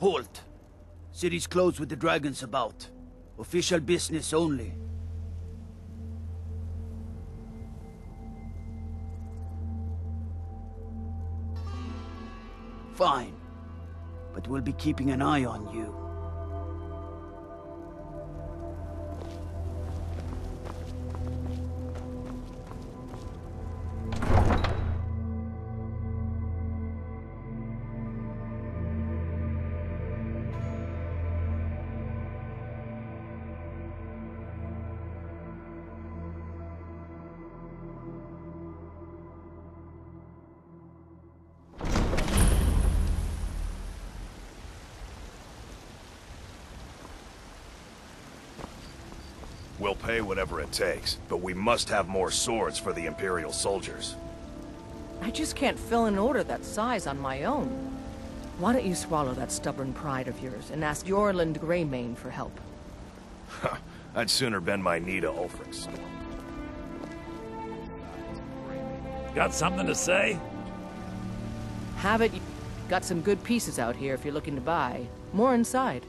Halt! City's closed with the dragons about. Official business only. Fine. But we'll be keeping an eye on you. We'll pay whatever it takes, but we must have more swords for the Imperial soldiers. I just can't fill an order that size on my own. Why don't you swallow that stubborn pride of yours and ask Yorland Greymane for help? I'd sooner bend my knee to Ulfric's. Got something to say? Have it. Got some good pieces out here if you're looking to buy. More inside.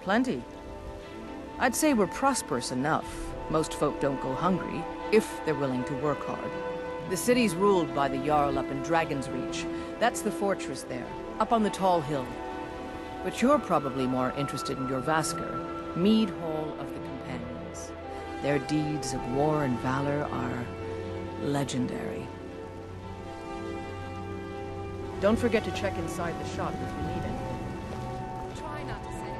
Plenty. I'd say we're prosperous enough. Most folk don't go hungry, if they're willing to work hard. The city's ruled by the Jarl up in Dragon's Reach. That's the fortress there, up on the tall hill. But you're probably more interested in your Vaskr, Mead Hall of the Companions. Their deeds of war and valor are legendary. Don't forget to check inside the shop if you need anything. Try not to say it.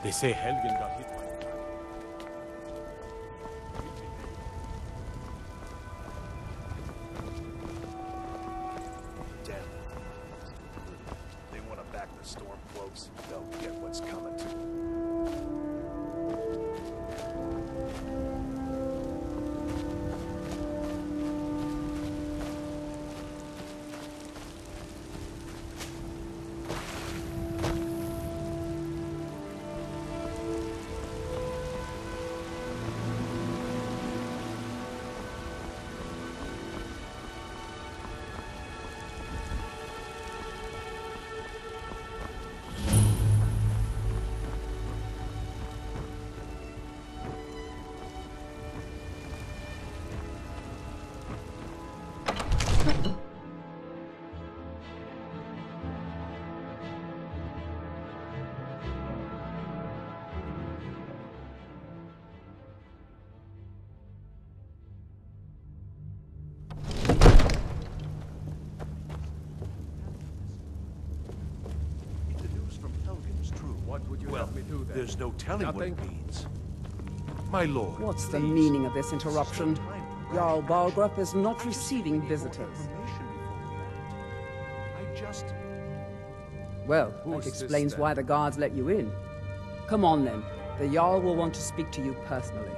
They say Helgen got hit by Damn. They want to back the Stormcloaks. They'll get what's coming to them. What would you Well, have me do then? there's no telling what it Nothing? means. My lord. What's the please. meaning of this interruption? Time to Jarl grant Balgrup is not I just receiving need more visitors. information before we act. I just... Well, Who's that this, explains then? why the guards let you in. Come on then. The Jarl will want to speak to you personally.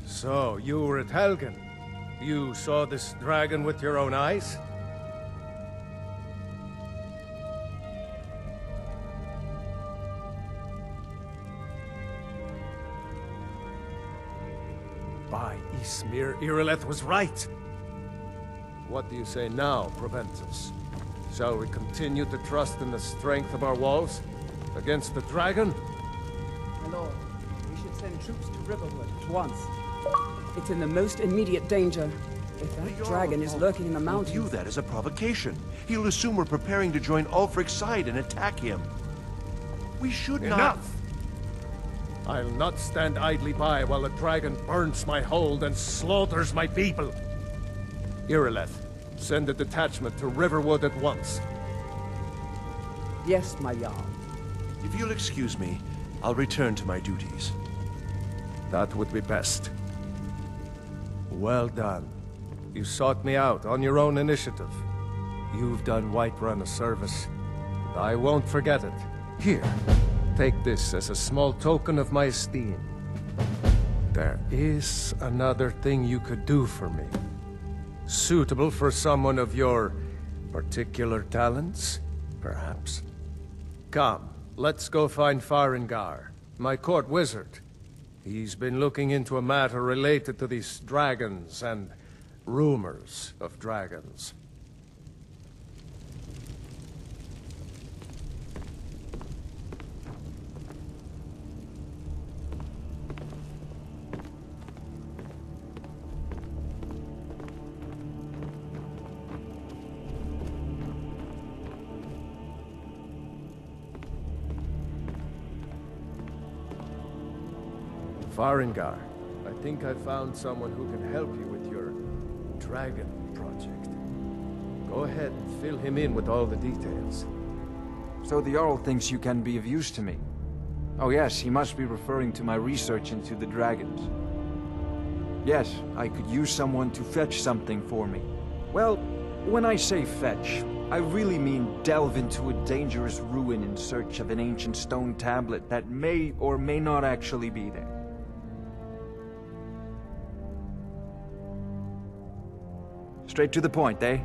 So, you were at Helgen. You saw this dragon with your own eyes? By Ysmir, Irileth was right. What do you say now, Proventus? Shall we continue to trust in the strength of our walls against the dragon? My lord, we should send troops to Riverwood at once. It's in the most immediate danger. If that dragon is lurking in the He'll mountains... view that as a provocation. He'll assume we're preparing to join Ulfric's side and attack him. We should not... Enough! I'll not stand idly by while the dragon burns my hold and slaughters my people. Irileth, send a detachment to Riverwood at once. Yes, my Jarl. If you'll excuse me, I'll return to my duties. That would be best. Well done. You sought me out on your own initiative. You've done Whiterun a service, and I won't forget it. Here, take this as a small token of my esteem. There is another thing you could do for me. Suitable for someone of your particular talents, perhaps? Come, let's go find Farengar, my court wizard. He's been looking into a matter related to these dragons and rumors of dragons. Farengar, I think I found someone who can help you with your dragon project. Go ahead and fill him in with all the details. So the Jarl thinks you can be of use to me. Oh yes, he must be referring to my research into the dragons. Yes, I could use someone to fetch something for me. Well, when I say fetch, I really mean delve into a dangerous ruin in search of an ancient stone tablet that may or may not actually be there. Straight to the point, eh?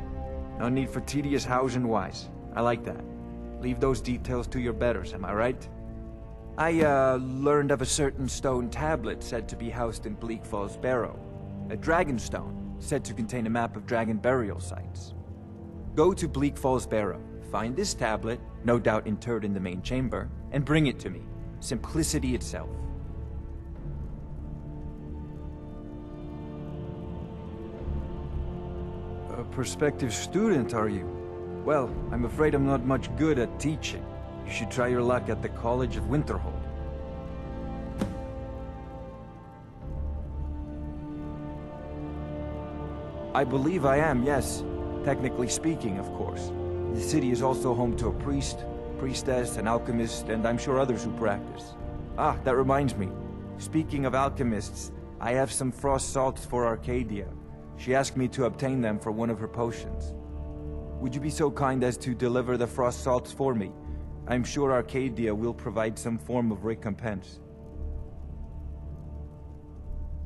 No need for tedious hows and whys. I like that. Leave those details to your betters, am I right? I, learned of a certain stone tablet said to be housed in Bleak Falls Barrow. A dragon stone, said to contain a map of dragon burial sites. Go to Bleak Falls Barrow, find this tablet, no doubt interred in the main chamber, and bring it to me. Simplicity itself. A prospective student, are you? Well, I'm afraid I'm not much good at teaching. You should try your luck at the College of Winterhold. I believe I am, yes. Technically speaking, of course. The city is also home to a priest, priestess, an alchemist, and I'm sure others who practice. Ah, that reminds me. Speaking of alchemists, I have some frost salts for Arcadia. She asked me to obtain them for one of her potions. Would you be so kind as to deliver the frost salts for me? I'm sure Arcadia will provide some form of recompense.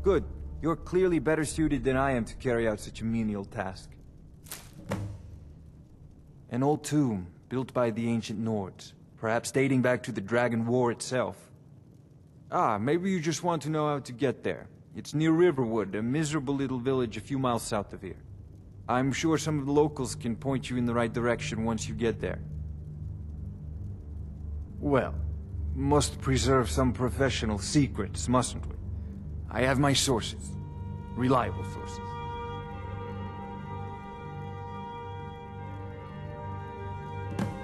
Good. You're clearly better suited than I am to carry out such a menial task. An old tomb, built by the ancient Nords, perhaps dating back to the Dragon War itself. Ah, maybe you just want to know how to get there. It's near Riverwood, a miserable little village a few miles south of here. I'm sure some of the locals can point you in the right direction once you get there. Well, must preserve some professional secrets, mustn't we? I have my sources. Reliable sources.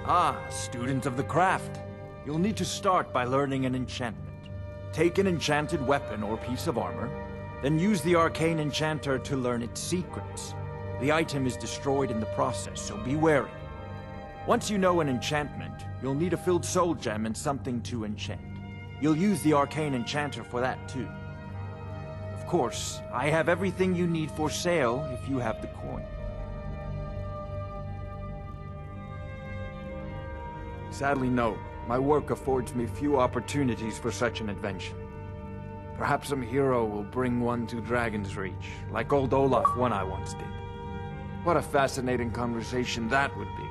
Ah, student of the craft. You'll need to start by learning an enchantment. Take an enchanted weapon or piece of armor, then use the arcane enchanter to learn its secrets. The item is destroyed in the process, so be wary. Once you know an enchantment, you'll need a filled soul gem and something to enchant. You'll use the arcane enchanter for that too. Of course, I have everything you need for sale if you have the coin. Sadly, no. My work affords me few opportunities for such an adventure. Perhaps some hero will bring one to Dragon's Reach, like old Olaf one I once did. What a fascinating conversation that would be.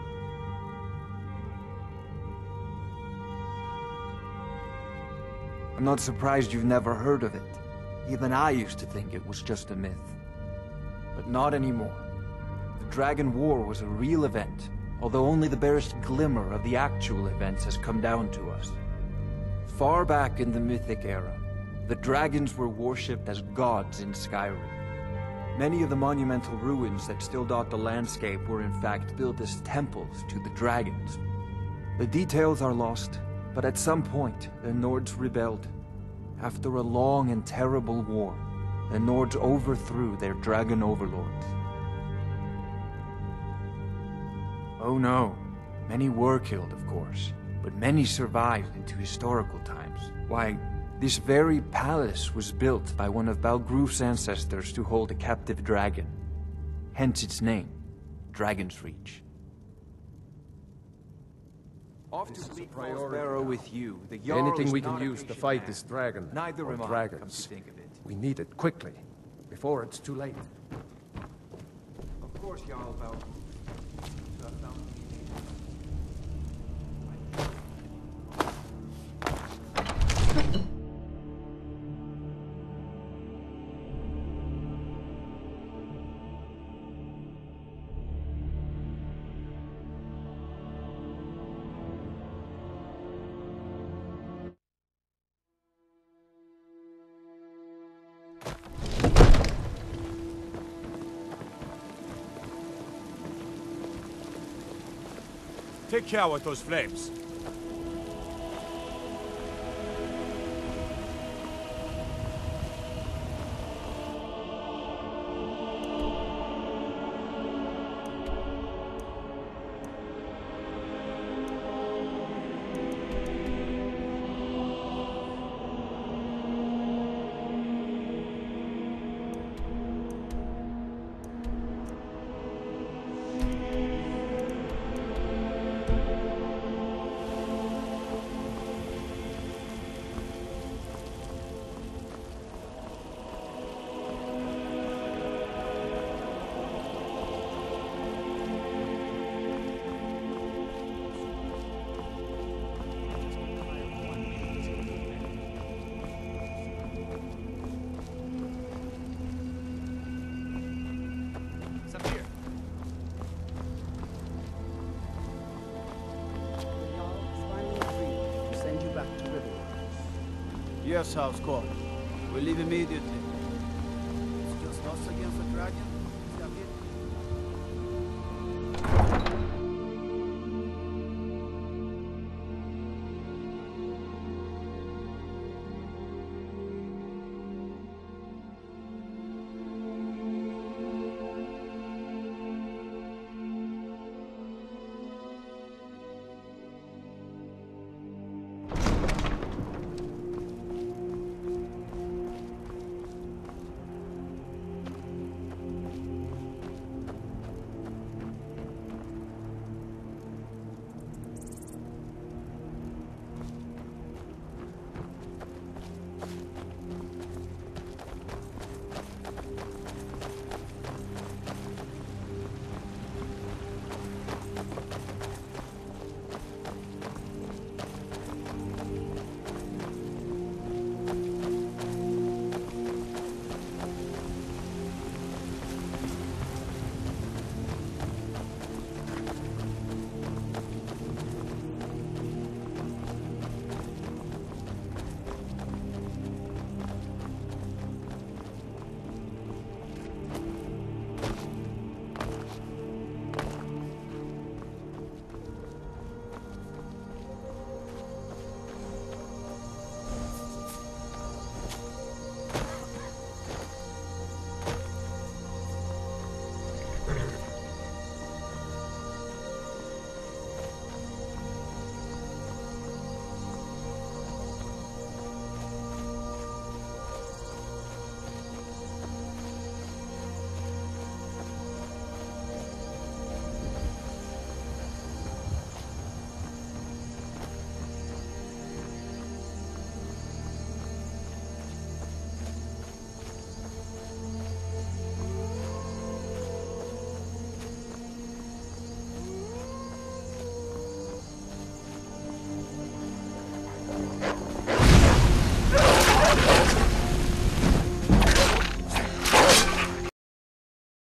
I'm not surprised you've never heard of it. Even I used to think it was just a myth. But not anymore. The Dragon War was a real event, although only the barest glimmer of the actual events has come down to us. Far back in the Mythic era, the dragons were worshipped as gods in Skyrim. Many of the monumental ruins that still dot the landscape were in fact built as temples to the dragons. The details are lost, but at some point, the Nords rebelled. After a long and terrible war, the Nords overthrew their dragon overlords. Oh no, many were killed, of course, but many survived into historical times. Why, this very palace was built by one of Balgroof's ancestors to hold a captive dragon. Hence its name, Dragon's Reach. Off to Bleak Falls Barrow with you. The Jarl Anything is we can not a use to patient fight man. this dragon, Neither or am I, come dragons. to think of it. We need it quickly, before it's too late. Of course, Jarl Balgroof. You have found me. Take care with those flames. Yes, House Call. We'll leave immediately. It's just us against the dragon? Is that it?